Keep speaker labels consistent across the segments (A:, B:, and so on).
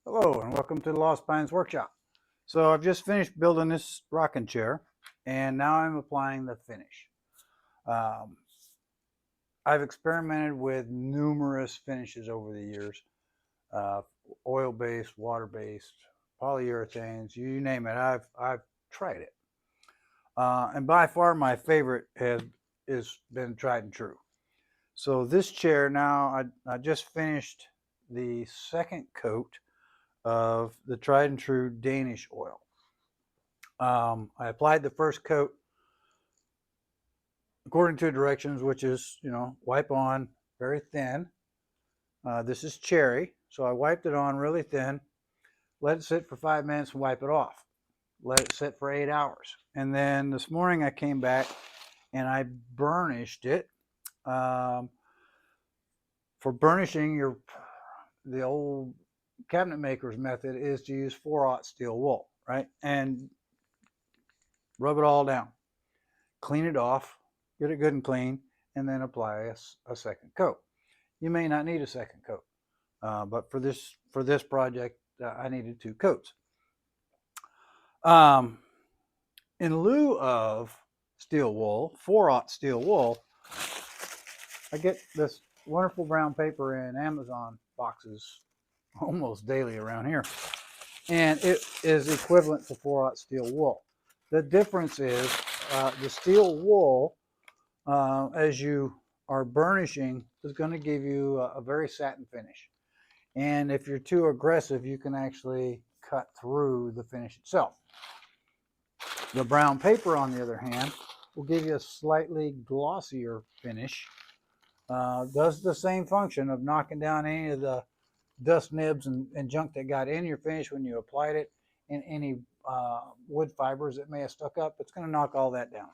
A: Hello and welcome to the Lost Pines Workshop. So I've just finished building this rocking chair and now I'm applying the finish. Um, I've experimented with numerous finishes over the years, uh, oil-based, water-based, polyurethanes, you name it, I've tried it. And by far my favorite has been tried and true. So this chair now, I just finished the second coat of the tried and true Danish oil. I applied the first coat according to directions, which is, wipe on very thin. This is cherry, so I wiped it on really thin, let it sit for 5 minutes and wipe it off. Let it sit for 8 hours. And then this morning I came back and I burnished it. For burnishing, the old cabinet maker's method is to use 4/0 steel wool, right? And rub it all down. Clean it off, get it good and clean, and then apply a second coat. You may not need a second coat, but for this project, I needed 2 coats. In lieu of steel wool, 4/0 steel wool, I get this wonderful brown paper in Amazon boxes almost daily around here, and it is equivalent to 4/0 steel wool. The difference is the steel wool, as you are burnishing, is going to give you a very satin finish. And if you're too aggressive, you can actually cut through the finish itself. The brown paper, on the other hand, will give you a slightly glossier finish. Does the same function of knocking down any of the dust nibs and junk that got in your finish when you applied it, and any wood fibers that may have stuck up. It's going to knock all that down.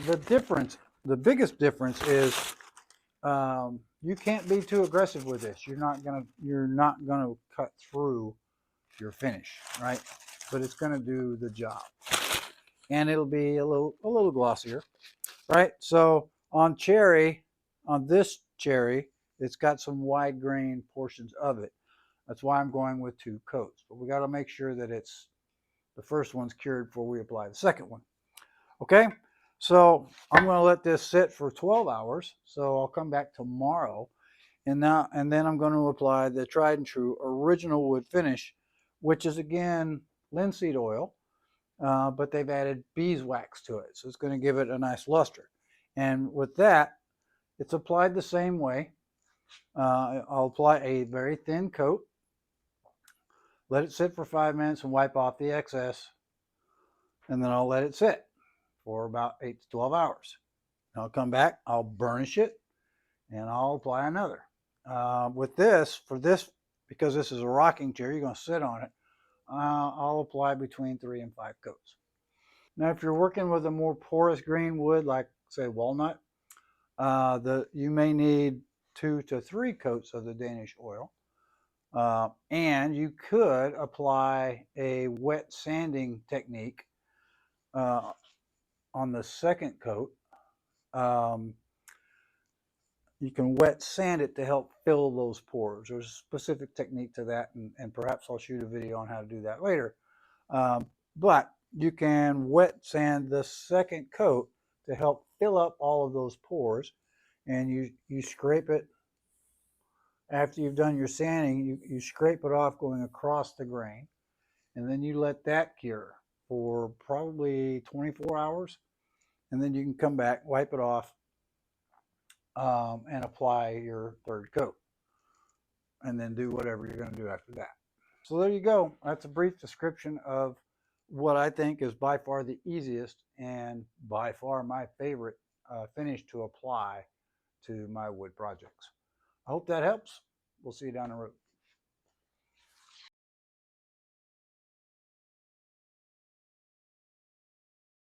A: The biggest difference is you can't be too aggressive with this. You're not gonna cut through your finish, right? But it's gonna do the job, and it'll be a little glossier, right? So on this cherry, it's got some wide grain portions of it. That's why I'm going with 2 coats. But we got to make sure that the first one's cured before we apply the second one. Okay, so I'm going to let this sit for 12 hours. So I'll come back tomorrow, and then I'm going to apply the tried and true original wood finish, which is again linseed oil, but they've added beeswax to it, so it's going to give it a nice luster. And with that, it's applied the same way. I'll apply a very thin coat, let it sit for 5 minutes and wipe off the excess, and then I'll let it sit for about 8 to 12 hours. And I'll come back, I'll burnish it, and I'll apply another. Because this is a rocking chair, you're going to sit on it, I'll apply between 3 and 5 coats. Now, if you're working with a more porous grain wood, like say walnut, you may need 2 to 3 coats of the Danish oil. And you could apply a wet sanding technique on the second coat. You can wet sand it to help fill those pores. There's a specific technique to that, and perhaps I'll shoot a video on how to do that later. But you can wet sand the second coat to help fill up all of those pores, and you scrape it after you've done your sanding. You scrape it off going across the grain, and then you let that cure for probably 24 hours, and then you can come back, wipe it off, and apply your third coat, and then do whatever you're going to do after that. So there you go. That's a brief description of what I think is by far the easiest and by far my favorite finish to apply to my wood projects. I hope that helps. We'll see you down the road.